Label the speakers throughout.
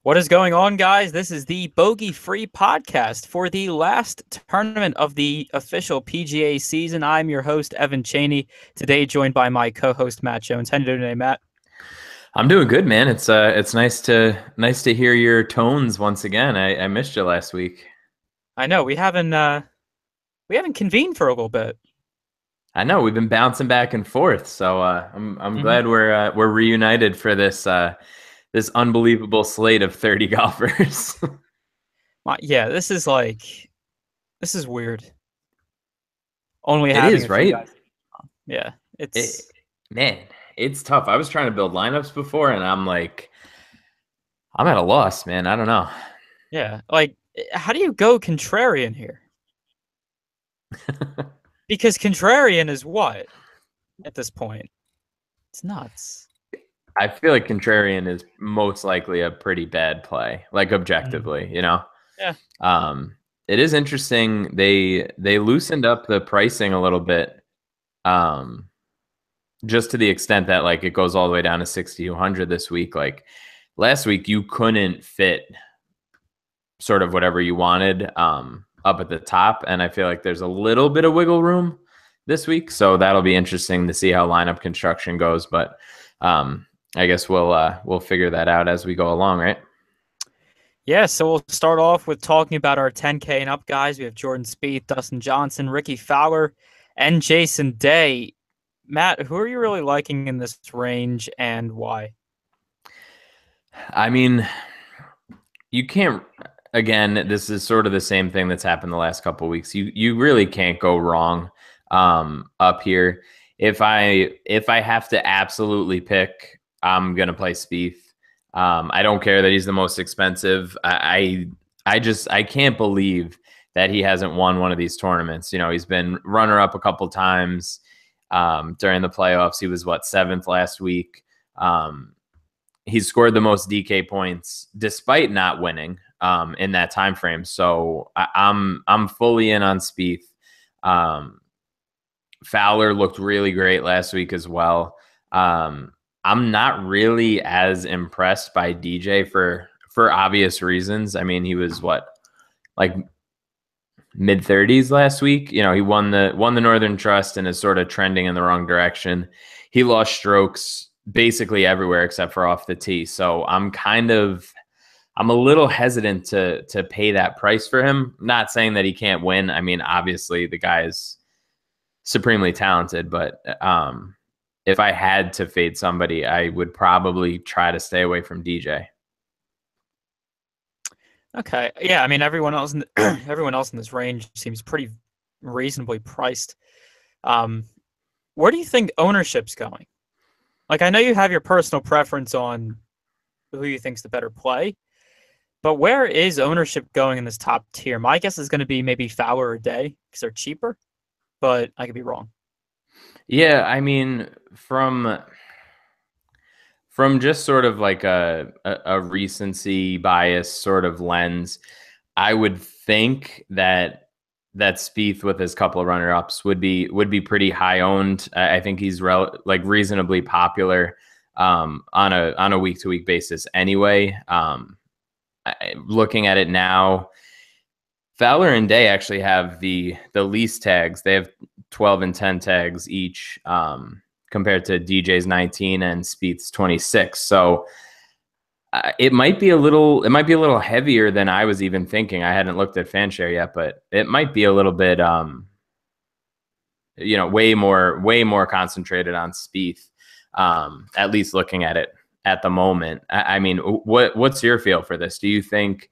Speaker 1: What is going on, guys? This is the Bogey Free podcast for the last tournament of the official PGA season. I'm your host, Evan Cheney, today joined by my co-host, Matt Jones. How you doing today, Matt?
Speaker 2: I'm doing good, man. It's nice to hear your tones once again. I missed you last week.
Speaker 1: I know we haven't convened for a little bit.
Speaker 2: I know we've been bouncing back and forth, so I'm
Speaker 1: hmm
Speaker 2: glad we're reunited for this unbelievable slate of 30 golfers.
Speaker 1: Yeah, this is weird. Only
Speaker 2: It
Speaker 1: having
Speaker 2: is,
Speaker 1: a few
Speaker 2: right?
Speaker 1: guys. Yeah,
Speaker 2: It,
Speaker 1: it's
Speaker 2: man, it's tough. I was trying to build lineups before, and I'm at a loss, man. I don't know.
Speaker 1: yeah. How do you go contrarian here? Because contrarian is what at this point? It's nuts.
Speaker 2: I feel like contrarian is most likely a pretty bad play, like
Speaker 1: Mm.
Speaker 2: objectively, you know.
Speaker 1: Yeah.
Speaker 2: Um, it is interesting. They loosened up the pricing a little bit, um, just to the extent that like it goes all the way down to 6,200 this week. Like last week, you couldn't fit sort of whatever you wanted up at the top, and I feel like there's a little bit of wiggle room this week. So that'll be interesting to see how lineup construction goes. But I guess we'll figure that out as we go along, right?
Speaker 1: Yeah, so we'll start off with talking about our 10K and up guys. We have Jordan Spieth, Dustin Johnson, Ricky Fowler, and Jason Day. Matt, who are you really liking in this range and why?
Speaker 2: I mean, you can't. Again, this is sort of the same thing that's happened the last couple of weeks. You really can't go wrong up here. If I have to absolutely pick, I'm gonna play Spieth. I don't care that he's the most expensive. I can't believe that he hasn't won one of these tournaments. You know, he's been runner up a couple times during the playoffs. He was seventh last week. He's scored the most DK points despite not winning in that time frame. So I'm fully in on Spieth. Um, Fowler looked really great last week as well. I'm not really as impressed by DJ for obvious reasons. I mean, he was like mid 30s last week. You know, he won the Northern Trust and is sort of trending in the wrong direction. He lost strokes basically everywhere except for off the tee. So I'm a little hesitant to pay that price for him. Not saying that he can't win. I mean, obviously the guy is supremely talented, but if I had to fade somebody, I would probably try to stay away from DJ.
Speaker 1: Okay, yeah, I mean everyone else in everyone else in this range seems pretty reasonably priced. Um, where do you think ownership's going? Like, I know you have your personal preference on who you think's the better play, but where is ownership going in this top tier? My guess is going to be maybe Fowler or Day because they're cheaper, but I could be wrong.
Speaker 2: Yeah, I mean, from just sort of like a recency bias sort of lens, I would think that Spieth with his couple of runner ups would be pretty high owned. I think he's reasonably popular on a week to week basis anyway. Looking at it now, Fowler and Day actually have the least tags. They have 12 and 10 tags each, compared to DJ's 19 and Spieth's 26. So it might be a little heavier than I was even thinking. I hadn't looked at FanShare yet, but it might be a little bit way more concentrated on Spieth. At least looking at it at the moment. I mean, what's your feel for this? Do you think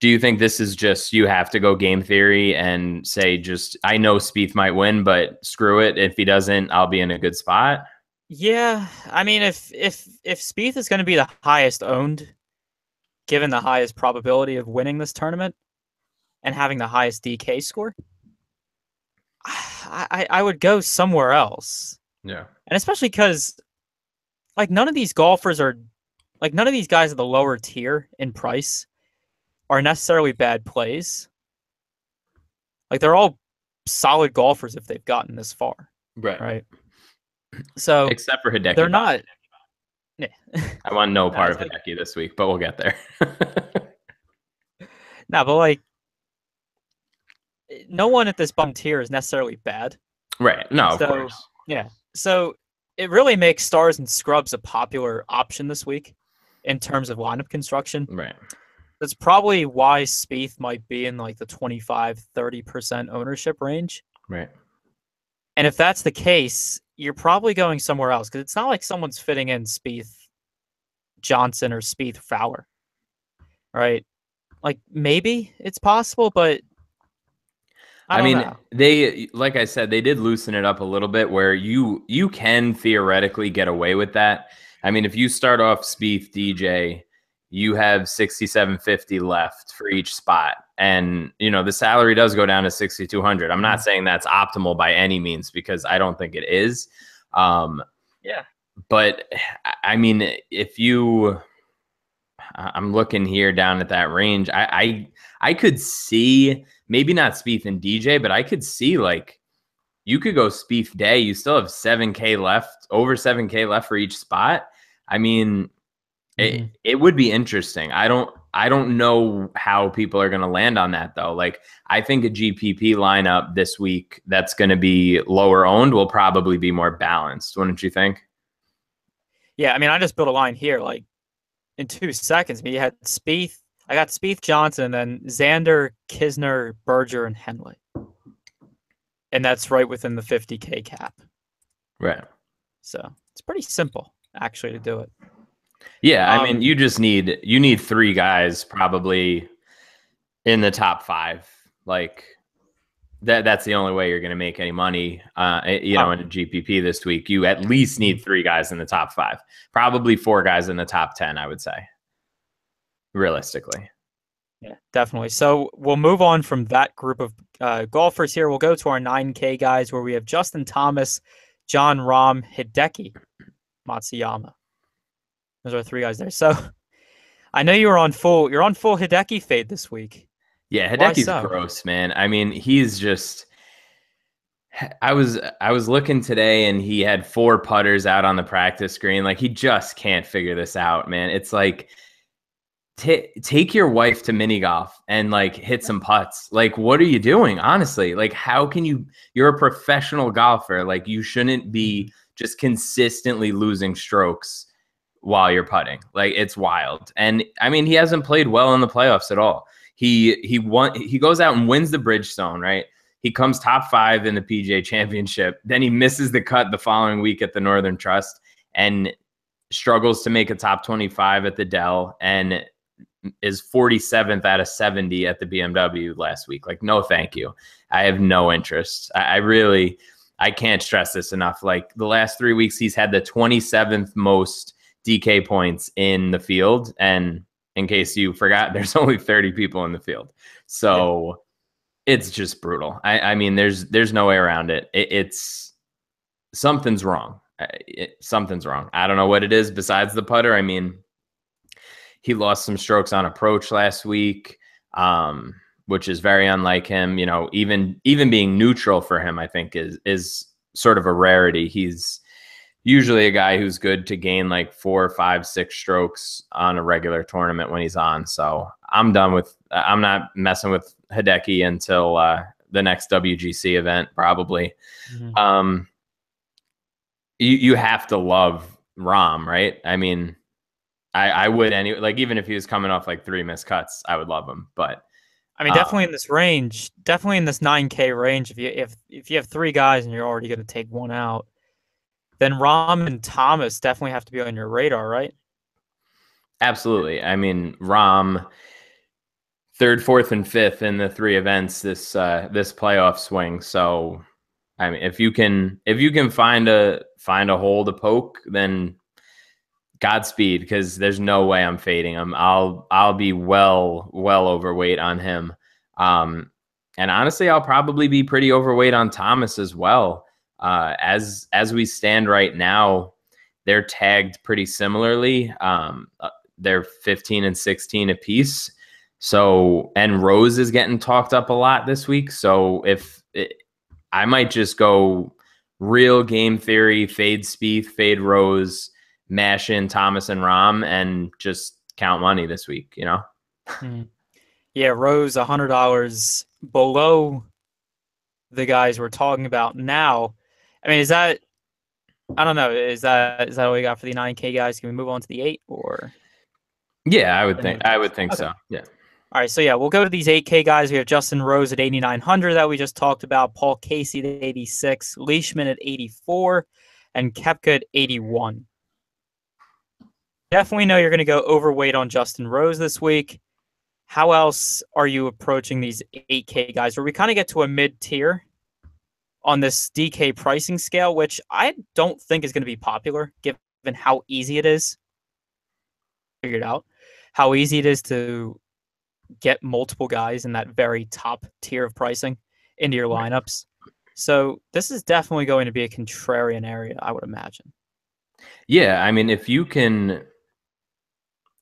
Speaker 2: this is just you have to go game theory and say just I know Spieth might win, but screw it. If he doesn't, I'll be in a good spot.
Speaker 1: Yeah, I mean, if Spieth is going to be the highest owned, given the highest probability of winning this tournament and having the highest DK score, I would go somewhere else.
Speaker 2: Yeah.
Speaker 1: And especially because like none of these golfers are like none of these guys at the lower tier in price are necessarily bad plays. Like they're all solid golfers if they've gotten this far,
Speaker 2: Right.
Speaker 1: right? So
Speaker 2: Except for
Speaker 1: they're
Speaker 2: Hideki.
Speaker 1: not. Yeah.
Speaker 2: I want no
Speaker 1: No,
Speaker 2: part
Speaker 1: it's
Speaker 2: of
Speaker 1: like
Speaker 2: Hideki this week, but we'll get there.
Speaker 1: no, but like no one at this bottom tier is necessarily bad.
Speaker 2: Right. No, of
Speaker 1: So
Speaker 2: course.
Speaker 1: yeah. So it really makes stars and scrubs a popular option this week in terms of lineup construction.
Speaker 2: Right.
Speaker 1: That's probably why Spieth might be in like the 25-30% ownership range.
Speaker 2: Right.
Speaker 1: And if that's the case, you're probably going somewhere else because it's not like someone's fitting in Spieth Johnson or Spieth Fowler, right? Like maybe it's possible, but I
Speaker 2: I
Speaker 1: don't
Speaker 2: mean,
Speaker 1: know.
Speaker 2: they like I said, they did loosen it up a little bit where you can theoretically get away with that. I mean, if you start off Spieth DJ, you have 6750 left for each spot. And the salary does go down to 6200. I'm not saying that's optimal by any means because I don't think it is.
Speaker 1: Yeah.
Speaker 2: But I mean, if you I'm looking here down at that range. I could see maybe not Spieth and DJ, but I could see like you could go Spieth Day. You still have 7K left, over 7K left for each spot. I mean, it would be interesting. I don't know how people are going to land on that though. Like I think a GPP lineup this week that's going to be lower owned will probably be more balanced. Wouldn't you think?
Speaker 1: Yeah, I mean, I just built a line here. Like in 2 seconds, I mean, you had Spieth. I got Spieth Johnson, then Xander, Kisner, Berger, and Henley, and that's right within the 50K cap.
Speaker 2: Right.
Speaker 1: So it's pretty simple actually to do it.
Speaker 2: Yeah, I mean, you need three guys probably in the top five. Like that's the only way you're going to make any money. In a GPP this week, you at least need three guys in the top five, probably four guys in the top 10. I would say, realistically.
Speaker 1: Yeah, definitely. So we'll move on from that group of golfers here. We'll go to our 9K guys where we have Justin Thomas, John Rahm, Hideki Matsuyama. Those are three guys there. So I know you're on full Hideki fade this week.
Speaker 2: Yeah,
Speaker 1: Why
Speaker 2: Hideki's
Speaker 1: so?
Speaker 2: gross, man. I mean, he's just. I was looking today, and he had four putters out on the practice screen. Like he just can't figure this out, man. It's like. Take your wife to mini golf and like hit some putts. Like, what are you doing? Honestly, like, how can you're a professional golfer. Like, you shouldn't be just consistently losing strokes while you're putting. Like, it's wild. And I mean, he hasn't played well in the playoffs at all. He goes out and wins the Bridgestone, right? He comes top 5 in the PGA Championship. Then he misses the cut the following week at the Northern Trust and struggles to make a top 25 at the Dell and is 47th out of 70 at the BMW last week. Like, no, thank you. I have no interest. I can't stress this enough. Like the last 3 weeks, he's had the 27th most DK points in the field. And in case you forgot, there's only 30 people in the field. So it's just brutal. I mean, there's no way around it. It's something's wrong. Something's wrong. I don't know what it is besides the putter. I mean, he lost some strokes on approach last week, which is very unlike him. Even being neutral for him, I think is sort of a rarity. He's usually a guy who's good to gain like 4, 5, 6 strokes on a regular tournament when he's on. So I'm not messing with Hideki until the next WGC event, probably. You have to love Rahm, right? I mean, I would anyway. Like even if he was coming off like 3 missed cuts, I would love him. But
Speaker 1: I mean, definitely in this range, definitely in this 9K range. If you have three guys and you're already going to take one out, then Rahm and Thomas definitely have to be on your radar, right?
Speaker 2: Absolutely. I mean, Rahm, 3rd, 4th, and 5th in the 3 events this playoff swing. So, I mean, if you can find a hole to poke, then Godspeed, because there's no way I'm fading him. I'll be well overweight on him. And honestly, I'll probably be pretty overweight on Thomas as well. As we stand right now, they're tagged pretty similarly. They're 15 and 16 apiece. So, and Rose is getting talked up a lot this week. So I might just go real game theory, fade Spieth, fade Rose, mash in Thomas and Rahm and just count money this week, you know?
Speaker 1: Yeah, Rose $100 below the guys we're talking about now. I mean, is that, I don't know, is that all we got for the 9K guys? Can we move on to the 8 or?
Speaker 2: Yeah, I would think
Speaker 1: Okay.
Speaker 2: so. Yeah.
Speaker 1: All right, so yeah, we'll go to these 8K guys. We have Justin Rose at 8,900 that we just talked about, Paul Casey at 86, Leishman at 84, and Koepka at 81. Definitely know you're going to go overweight on Justin Rose this week. How else are you approaching these 8K guys where we kind of get to a mid-tier on this DK pricing scale, which I don't think is going to be popular given how easy it is? Figured out how easy it is to get multiple guys in that very top tier of pricing into your lineups. So this is definitely going to be a contrarian area, I would imagine.
Speaker 2: Yeah, I mean, if you can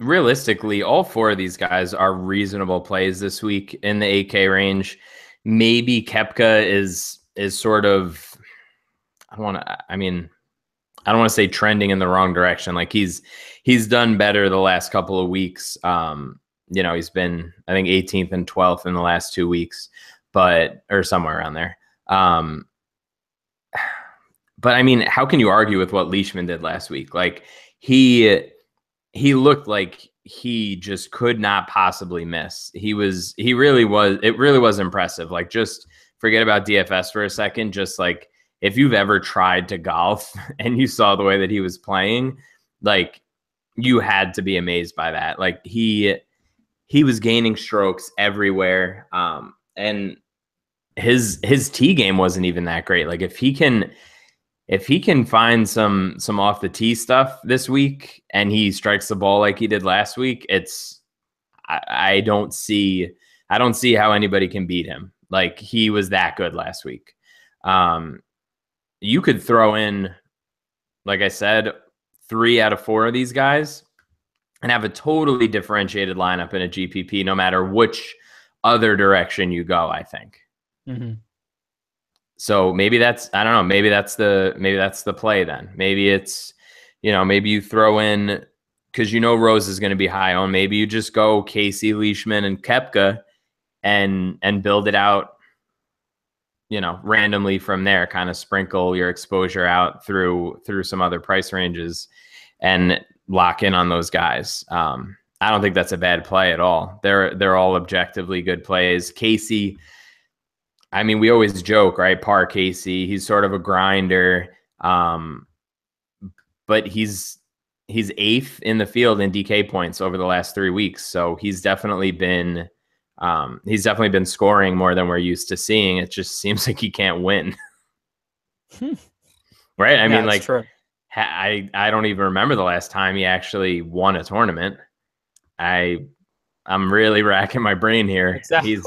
Speaker 2: realistically, all four of these guys are reasonable plays this week in the 8K range. Maybe Koepka is sort of, I don't want to say trending in the wrong direction. Like he's done better the last couple of weeks. He's been, I think, 18th and 12th in the last 2 weeks, or somewhere around there. But I mean, how can you argue with what Leishman did last week? Like he looked like he just could not possibly miss. It really was impressive. Like, just forget about DFS for a second. Just like, if you've ever tried to golf and you saw the way that he was playing, like, you had to be amazed by that. Like he was gaining strokes everywhere. And his tee game wasn't even that great. Like if he can find some off the tee stuff this week and he strikes the ball like he did last week, I don't see how anybody can beat him. Like he was that good last week. You could throw in, like I said, 3 out of 4 of these guys and have a totally differentiated lineup in a GPP, no matter which other direction you go, I think.
Speaker 1: Mm-hmm.
Speaker 2: So maybe that's, I don't know, maybe that's the play then. Maybe it's, maybe you throw in, because Rose is going to be high on, maybe you just go Casey, Leishman, and Koepka and build it out, randomly from there, kind of sprinkle your exposure out through some other price ranges and lock in on those guys. I don't think that's a bad play at all. They're all objectively good plays. Casey, I mean, we always joke, right? Par Casey, he's sort of a grinder, but he's 8th in the field in DK points over the last 3 weeks. So he's definitely been scoring more than we're used to seeing. It just seems like he can't win. Right? I mean, like, true. I don't even remember the last time he actually won a tournament. I'm really racking my brain here.
Speaker 1: Exactly.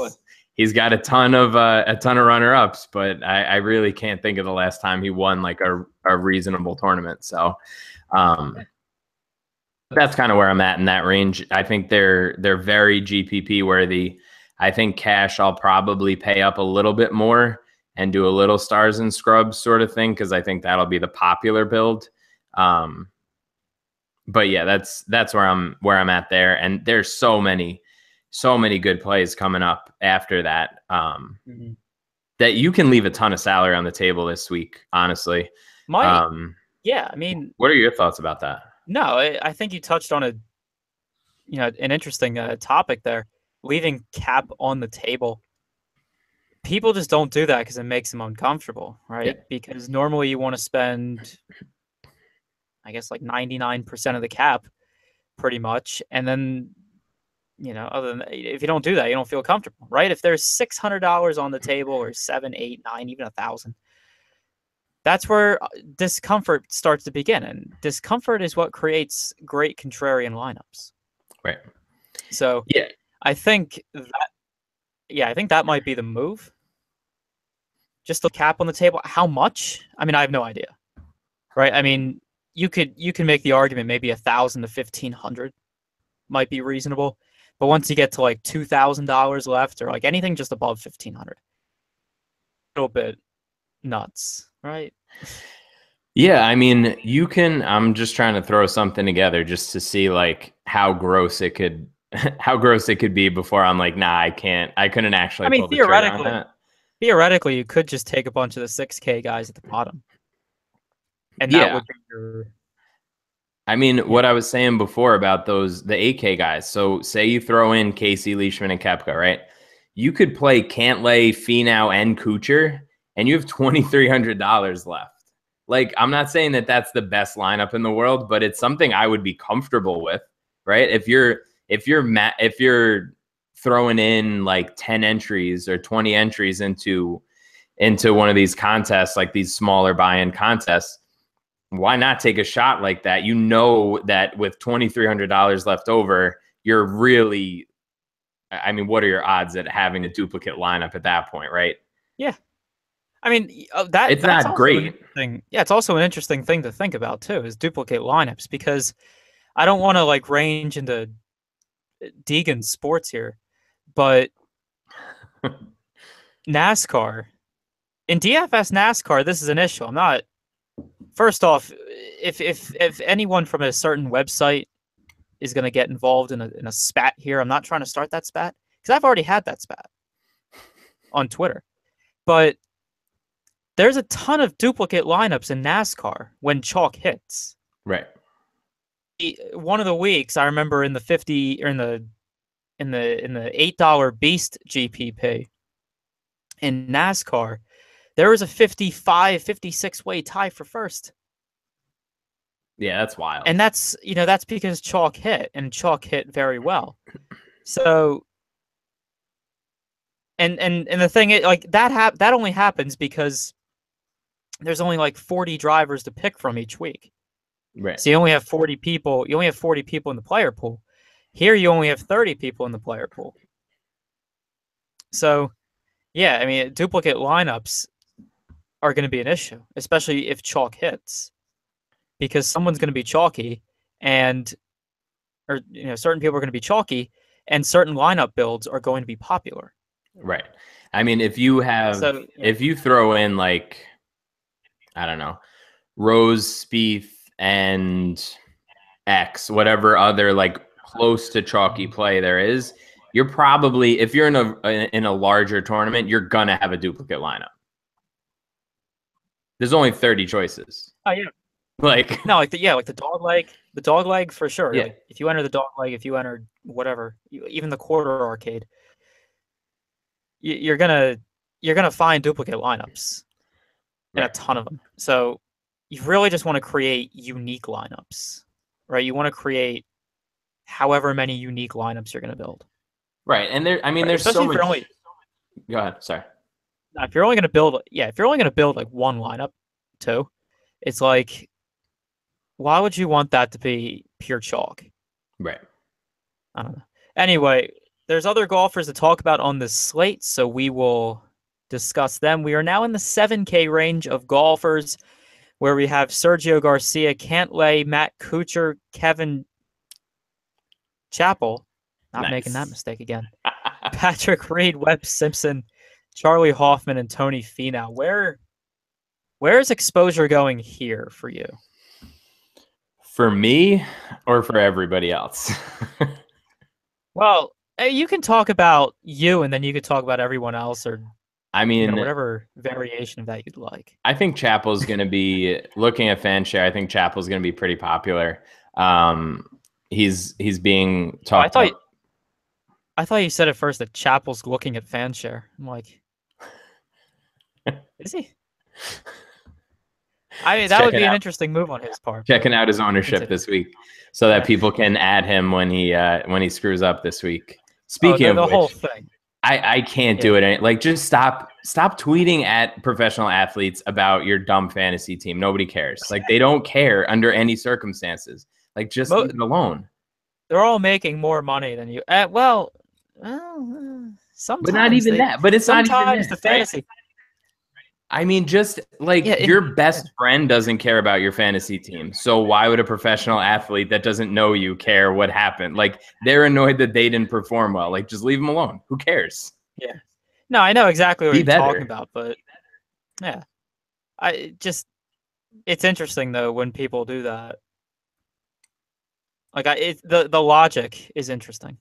Speaker 2: He's got a ton of runner-ups, but I really can't think of the last time he won like a reasonable tournament. So that's kind of where I'm at in that range. I think they're very GPP worthy. I think cash, I'll probably pay up a little bit more and do a little stars and scrubs sort of thing, because I think that'll be the popular build. But yeah, that's where I'm at there. And there's so many good plays coming up after that, that you can leave a ton of salary on the table this week, honestly.
Speaker 1: Yeah, I mean,
Speaker 2: what are your thoughts about that?
Speaker 1: No, I think you touched on an interesting topic there, leaving cap on the table. People just don't do that because it makes them uncomfortable, right? Yeah. Because normally you want to spend, I guess, like 99% of the cap pretty much. And then, other than if you don't do that, you don't feel comfortable, right? If there's $600 on the table or 7, 8, 9, even 1,000, that's where discomfort starts to begin. And discomfort is what creates great contrarian lineups.
Speaker 2: Right.
Speaker 1: So yeah, I think that might be the move. Just the cap on the table. How much? I mean, I have no idea. Right? I mean, you can make the argument maybe 1,000 to 1,500 might be reasonable. But once you get to like $2,000 left, or like anything just above 1,500, a little bit nuts, right?
Speaker 2: Yeah, I mean, you can. I'm just trying to throw something together just to see like how gross it could, how gross it could be before I'm like, nah, I can't. I couldn't
Speaker 1: I
Speaker 2: actually
Speaker 1: mean,
Speaker 2: pull the trigger on that.
Speaker 1: theoretically, you could just take a bunch of the 6K guys at the bottom, and that
Speaker 2: Yeah,
Speaker 1: would be your
Speaker 2: I mean,
Speaker 1: yeah.
Speaker 2: what I was saying before about the 8K guys. So say you throw in Casey, Leishman, and Kepka, right? You could play Cantlay, Finau, and Kuchar, and you have $2,300 left. Like, I'm not saying that that's the best lineup in the world, but it's something I would be comfortable with, right? If you're throwing in like 10 entries or 20 entries into one of these contests, like these smaller buy-in contests, why not take a shot like that? You know that with $2,300 left over, you're really, I mean, what are your odds at having a duplicate lineup at that point, right?
Speaker 1: Yeah. I mean, that
Speaker 2: It's
Speaker 1: that's
Speaker 2: not
Speaker 1: also an
Speaker 2: great.
Speaker 1: interesting. Yeah, it's also an interesting thing to think about too, is duplicate lineups, because I don't want to like range into Deegan sports here, but NASCAR in DFS NASCAR, this is an issue. I'm not. First off, if anyone from a certain website is going to get involved in a spat here, I'm not trying to start that spat because I've already had that spat on Twitter. But there's a ton of duplicate lineups in NASCAR when chalk hits.
Speaker 2: Right.
Speaker 1: One of the weeks I remember in the 50 or in the $8 Beast GPP in NASCAR, there was a 56 way tie for first.
Speaker 2: Yeah, that's wild.
Speaker 1: And that's because chalk hit, and chalk hit very well. So and the thing is, like, that only happens because there's only like 40 drivers to pick from each week.
Speaker 2: Right.
Speaker 1: So you only have 40 people. You only have 40 people in the player pool. Here you only have 30 people in the player pool. So yeah, I mean, duplicate lineups are going to be an issue, especially if chalk hits, because someone's going to be chalky, and or certain people are going to be chalky, and certain lineup builds are going to be popular.
Speaker 2: Right. I mean, if you throw in like, I don't know, Rose, Spieth, and X, whatever other like close to chalky play there is, you're probably, if you're in a larger tournament, you're gonna have a duplicate lineup. There's only 30 choices.
Speaker 1: Oh yeah.
Speaker 2: Like
Speaker 1: like the dog leg for sure.
Speaker 2: yeah.
Speaker 1: Like if you enter the dog leg, if you enter whatever, even the quarter arcade, you're gonna find duplicate lineups and a ton of them. So you really just want to create unique lineups, right? You want to create however many unique lineups you're going to build.
Speaker 2: Right. And there's so much. Go ahead. Sorry.
Speaker 1: If you're only going to build like one lineup, too, it's like, why would you want that to be pure chalk?
Speaker 2: Right.
Speaker 1: I don't know. Anyway, there's other golfers to talk about on this slate, so we will discuss them. We are now in the 7K range of golfers, where we have Sergio Garcia, Cantlay, Matt Kuchar, Kevin Chappell, not making that mistake again, Patrick Reed, Webb Simpson, Charlie Hoffman, and Tony Finau. Where is exposure going here for you?
Speaker 2: For me or for everybody else?
Speaker 1: Well, you can talk about you, and then you could talk about everyone else, or whatever variation of that you'd like.
Speaker 2: I think Chappell's going to be, looking at fan share, I think Chappell's going to be pretty popular. He's being talked about.
Speaker 1: I thought you said at first that Chappell's looking at fan share. I'm like, is he? I mean, that would be an interesting move on his part.
Speaker 2: Checking out his ownership this week, so that people can add him when he screws up this week. Speaking of
Speaker 1: the
Speaker 2: which,
Speaker 1: whole thing.
Speaker 2: I can't do it. Like, just stop tweeting at professional athletes about your dumb fantasy team. Nobody cares. Like, they don't care under any circumstances. Like, just leave it alone.
Speaker 1: They're all making more money than you. Sometimes.
Speaker 2: But not even that. But it's not even that,
Speaker 1: the fantasy.
Speaker 2: Right? I mean, just like your best friend doesn't care about your fantasy team. So why would a professional athlete that doesn't know you care what happened? Like, they're annoyed that they didn't perform well. Like, just leave them alone. Who cares?
Speaker 1: Yeah. No, I know exactly what you're talking about, but yeah. It's interesting though when people do that. Like the logic is interesting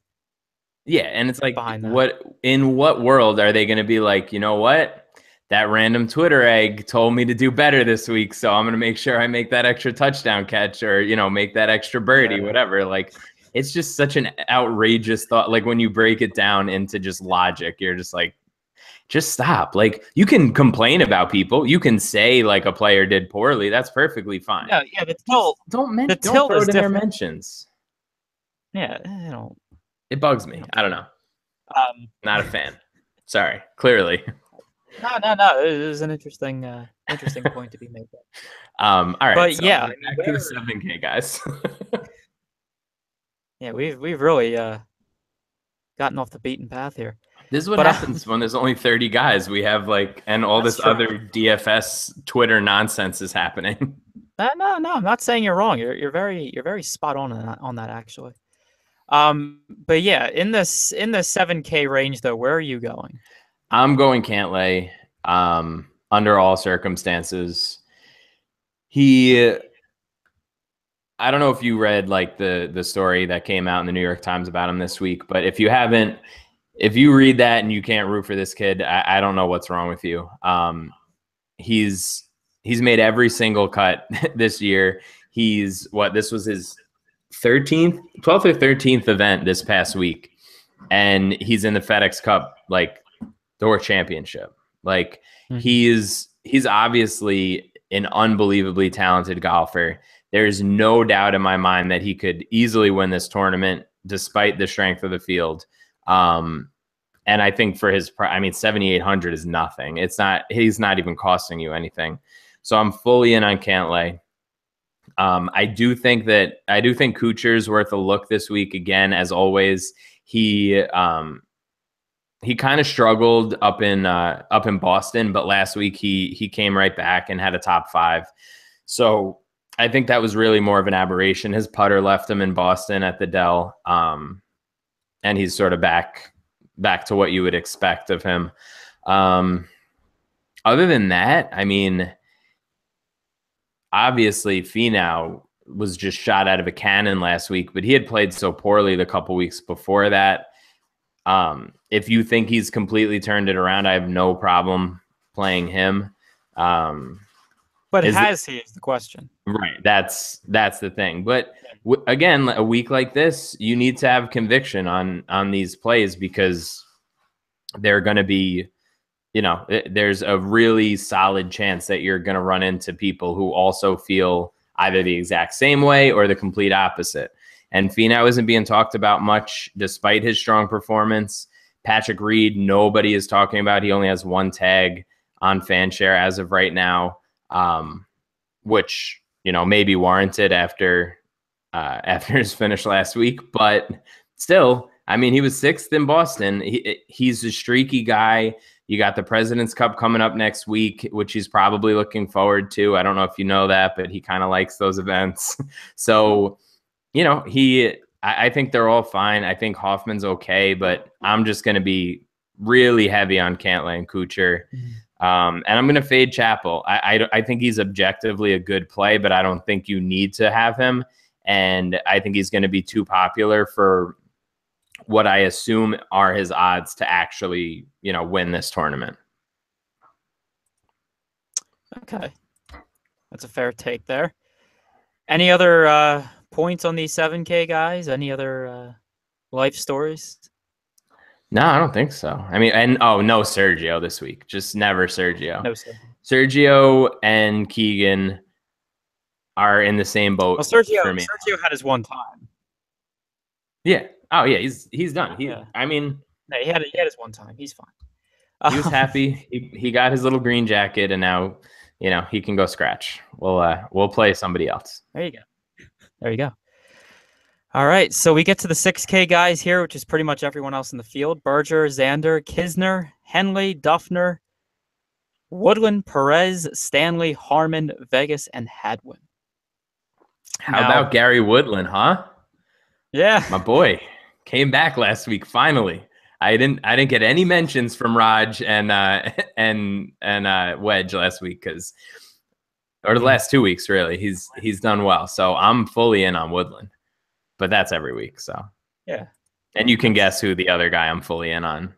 Speaker 2: Yeah, and it's like,
Speaker 1: behind that.
Speaker 2: what world are they going to be like, you know what? That random Twitter egg told me to do better this week, so I'm going to make sure I make that extra touchdown catch or, make that extra birdie,
Speaker 1: Yeah.
Speaker 2: whatever. Like, it's just such an outrageous thought. Like, when you break it down into just logic, you're just like, just stop. Like, you can complain about people. You can say like a player did poorly. That's perfectly fine.
Speaker 1: No, yeah,
Speaker 2: Just
Speaker 1: the
Speaker 2: don't
Speaker 1: tilt
Speaker 2: throw
Speaker 1: is
Speaker 2: it in their
Speaker 1: different.
Speaker 2: mentions.
Speaker 1: Yeah,
Speaker 2: It bugs me. I don't know.
Speaker 1: Um,
Speaker 2: Not a fan. Sorry. Clearly.
Speaker 1: no. It is an interesting point to be made there.
Speaker 2: All right.
Speaker 1: But
Speaker 2: So
Speaker 1: yeah, I mean,
Speaker 2: back to the 7K guys.
Speaker 1: yeah, we've really gotten off the beaten path here.
Speaker 2: This is what
Speaker 1: But
Speaker 2: happens when there's only 30 guys. We have and all
Speaker 1: that's
Speaker 2: this
Speaker 1: true.
Speaker 2: other DFS Twitter nonsense is happening.
Speaker 1: No, I'm not saying you're wrong. You're very spot on that actually. But yeah, in the 7K range though, where are you going?
Speaker 2: I'm going Cantlay under all circumstances. I don't know if you read like the story that came out in the New York Times about him this week, but if you haven't, if you read that and you can't root for this kid, I don't know what's wrong with you. He's made every single cut this year. This was his 12th or 13th event this past week, and he's in the FedEx Cup, like Tour Championship. Like he's obviously an unbelievably talented golfer. There's no doubt in my mind that he could easily win this tournament despite the strength of the field. And I think for his, 7,800 is nothing. He's not even costing you anything. So I'm fully in on Cantlay. I do think Kuchar's worth a look this week again, as always. He kind of struggled up in Boston, but last week he came right back and had a top 5. So I think that was really more of an aberration. His putter left him in Boston at the Dell, and he's sort of back to what you would expect of him. Other than that, obviously Finau was just shot out of a cannon last week, but he had played so poorly the couple weeks before that. If you think he's completely turned it around, I have no problem playing him.
Speaker 1: But has he is the question.
Speaker 2: Right. That's the thing. But again, a week like this, you need to have conviction on these plays because they're going to be, there's a really solid chance that you're going to run into people who also feel either the exact same way or the complete opposite. And Finau isn't being talked about much despite his strong performance. Patrick Reed, nobody is talking about. He only has one tag on Fanshare as of right now, which, may be warranted after his finish last week. But still, he was 6th in Boston. He's a streaky guy. You got the President's Cup coming up next week, which he's probably looking forward to. I don't know if you know that, but he kind of likes those events. So, I think they're all fine. I think Hoffman's okay, but I'm just going to be really heavy on Cantlay and Kuchar. And I'm going to fade Chappell. I think he's objectively a good play, but I don't think you need to have him. And I think he's going to be too popular for what I assume are his odds to actually, win this tournament.
Speaker 1: Okay. That's a fair take there. Any other points on these 7K guys? Any other life stories?
Speaker 2: No, I don't think so. No Sergio this week. Just never Sergio.
Speaker 1: No, sir.
Speaker 2: Sergio and Keegan are in the same boat.
Speaker 1: Well, Sergio had his one time.
Speaker 2: Yeah. Oh yeah, he's done. He
Speaker 1: had his one time. He's fine.
Speaker 2: He was happy. He got his little green jacket, and now he can go scratch. We'll play somebody else.
Speaker 1: There you go. All right, so we get to the 6K guys here, which is pretty much everyone else in the field. Berger, Xander, Kisner, Henley, Duffner, Woodland, Perez, Stanley, Harmon, Vegas, and Hadwin.
Speaker 2: How about Gary Woodland, huh?
Speaker 1: Yeah.
Speaker 2: My boy came back last week, finally. I didn't get any mentions from Raj and Wedge last week because or the last 2 weeks, really. He's done well. So I'm fully in on Woodland, but that's every week. So
Speaker 1: Yeah.
Speaker 2: And you can guess who the other guy I'm fully in on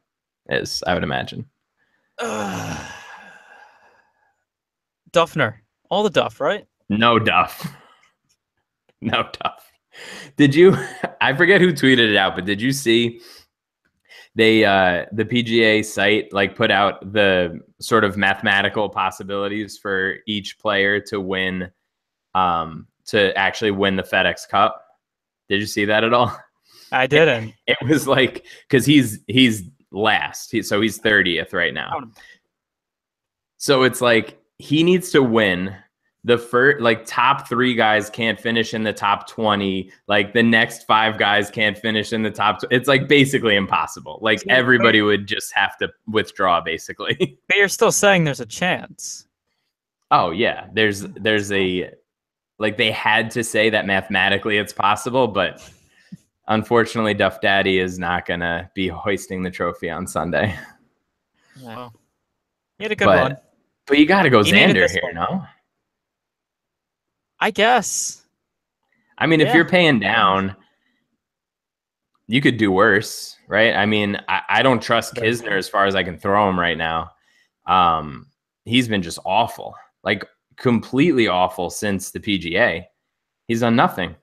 Speaker 2: is, I would imagine.
Speaker 1: Duffner. All the Duff, right?
Speaker 2: No Duff. No Duff. Did you, I forget who tweeted it out, but did you see they, the PGA site, like, put out the sort of mathematical possibilities for each player to win, to actually win the FedEx Cup? Did you see that at all?
Speaker 1: I didn't.
Speaker 2: It was like, because he's last, so he's 30th right now. So it's like he needs to win the first, like, top 3 guys can't finish in the top 20. Like, the next 5 guys can't finish in the top. It's like basically impossible. Like, everybody would just have to withdraw, basically.
Speaker 1: But you're still saying there's a chance.
Speaker 2: Oh yeah, there's a, like, they had to say that mathematically it's possible, but unfortunately, Duff Daddy is not gonna be hoisting the trophy on Sunday.
Speaker 1: Wow, he had a good run.
Speaker 2: But you got to go Xander here, no?
Speaker 1: I guess.
Speaker 2: I mean, if you're paying down, you could do worse, right? I mean, I don't trust Kisner as far as I can throw him right now. He's been just awful, like completely awful since the PGA. He's done nothing.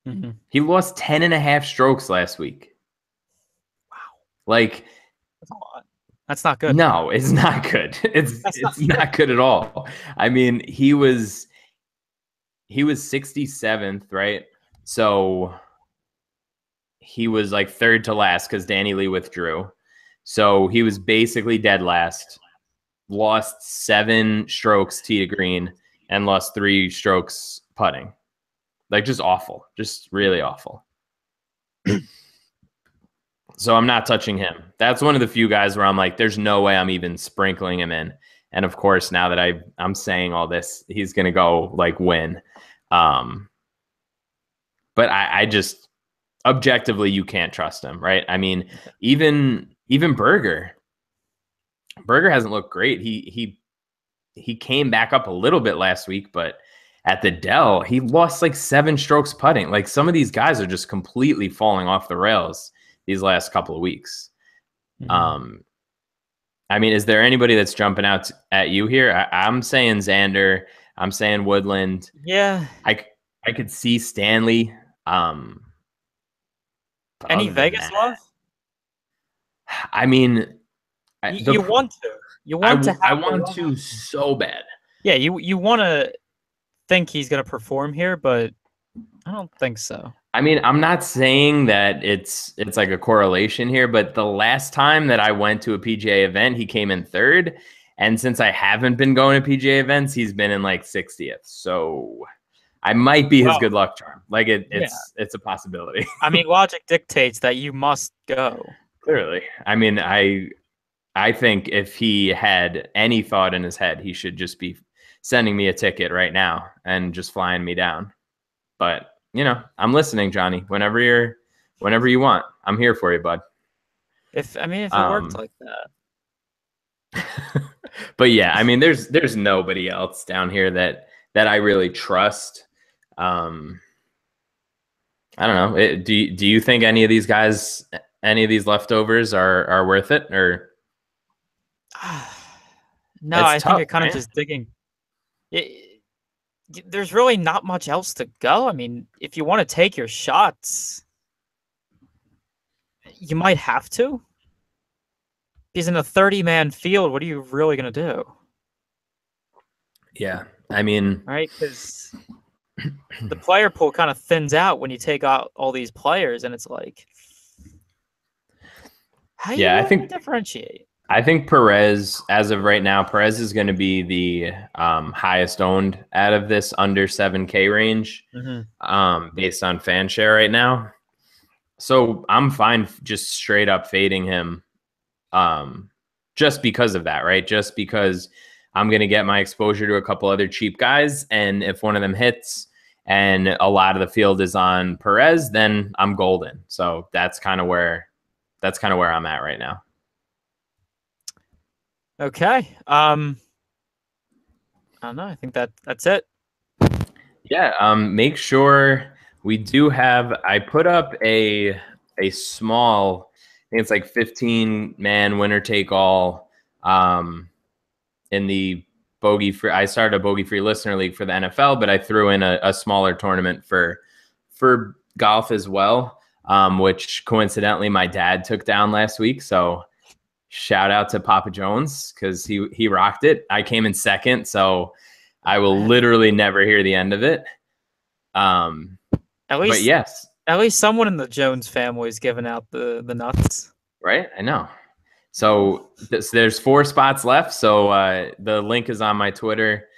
Speaker 1: Mm-hmm.
Speaker 2: He lost 10.5 strokes last week.
Speaker 1: Wow.
Speaker 2: Like,
Speaker 1: that's a lot. That's not good.
Speaker 2: No, it's not good. It's not good at all. I mean, he was 67th, right? So he was like 3rd to last because Danny Lee withdrew. So he was basically dead last, lost 7 strokes tee to green, and lost 3 strokes putting. Like, just awful. Just really awful. So I'm not touching him. That's one of the few guys where I'm like, there's no way I'm even sprinkling him in. And of course, now that I'm saying all this, he's going to go like win. But I just, objectively, you can't trust him, right? I mean, even Berger hasn't looked great. He came back up a little bit last week, but at the Dell, he lost like 7 strokes putting. Like, some of these guys are just completely falling off the rails these last couple of weeks. Mm-hmm. I mean, is there anybody that's jumping out at you here? I'm saying Xander. I'm saying Woodland.
Speaker 1: Yeah.
Speaker 2: I could see Stanley.
Speaker 1: Any Vegas love?
Speaker 2: I mean,
Speaker 1: you want to. You want to.
Speaker 2: I want to so bad.
Speaker 1: Yeah, you want to think he's going to perform here, but I don't think so.
Speaker 2: I mean, I'm not saying that it's like a correlation here, but the last time that I went to a PGA event, he came in 3rd. And since I haven't been going to PGA events, he's been in like 60th. So I might be his good luck charm. Like, it's a possibility.
Speaker 1: I mean, logic dictates that you must go.
Speaker 2: Clearly. I mean, I think if he had any thought in his head, he should just be sending me a ticket right now and just flying me down. But, you know, I'm listening, Johnny. Whenever you want, I'm here for you, bud.
Speaker 1: If it worked like that.
Speaker 2: But yeah, I mean, there's nobody else down here that I really trust. I don't know. Do you think any of these guys, any of these leftovers are worth it, or?
Speaker 1: No, I think you're kind of just digging. There's really not much else to go. I mean, if you want to take your shots, you might have to. He's in a 30-man field. What are you really going to do?
Speaker 2: Yeah, I mean...
Speaker 1: Right, because the player pool kind of thins out when you take out all these players, and it's like... How do you differentiate?
Speaker 2: I think Perez, as of right now, Perez is going to be the highest owned out of this under 7K range, based on fan share right now. So I'm fine just straight up fading him, just because of that, right? Just because I'm going to get my exposure to a couple other cheap guys, and if one of them hits and a lot of the field is on Perez, then I'm golden. So that's kind of where I'm at right now.
Speaker 1: Okay. I don't know. I think that's it.
Speaker 2: Yeah. Make sure we do have. I put up a small. I think it's like 15-man winner take all. In the bogey free. I started a bogey free listener league for the NFL, but I threw in a smaller tournament for golf as well, which coincidentally my dad took down last week. So shout out to Papa Jones because he rocked it. I came in second, so I will literally never hear the end of it.
Speaker 1: At
Speaker 2: But
Speaker 1: least
Speaker 2: yes,
Speaker 1: at least someone in the Jones family is giving out the nuts.
Speaker 2: right? I know. So there's 4 spots left. So the link is on my Twitter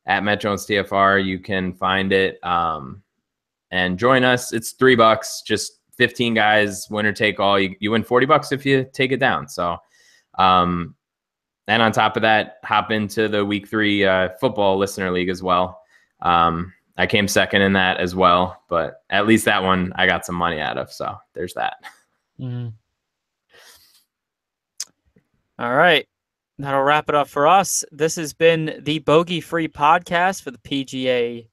Speaker 2: at MattJonesTFR. You can find it and join us. It's $3, just 15 guys, winner take all. You win $40 if you take it down. So, and on top of that, hop into the week 3 football listener league as well. I came second in that as well, but at least that one I got some money out of. So there's that.
Speaker 1: Mm. All right. That'll wrap it up for us. This has been the Bogey Free Podcast for the PGA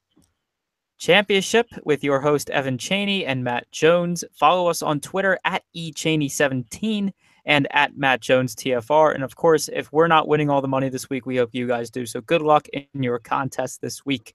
Speaker 1: Championship with your host, Evan Cheney and Matt Jones. Follow us on Twitter at eCheney17 and at MattJonesTFR. And of course, if we're not winning all the money this week, we hope you guys do. So good luck in your contest this week.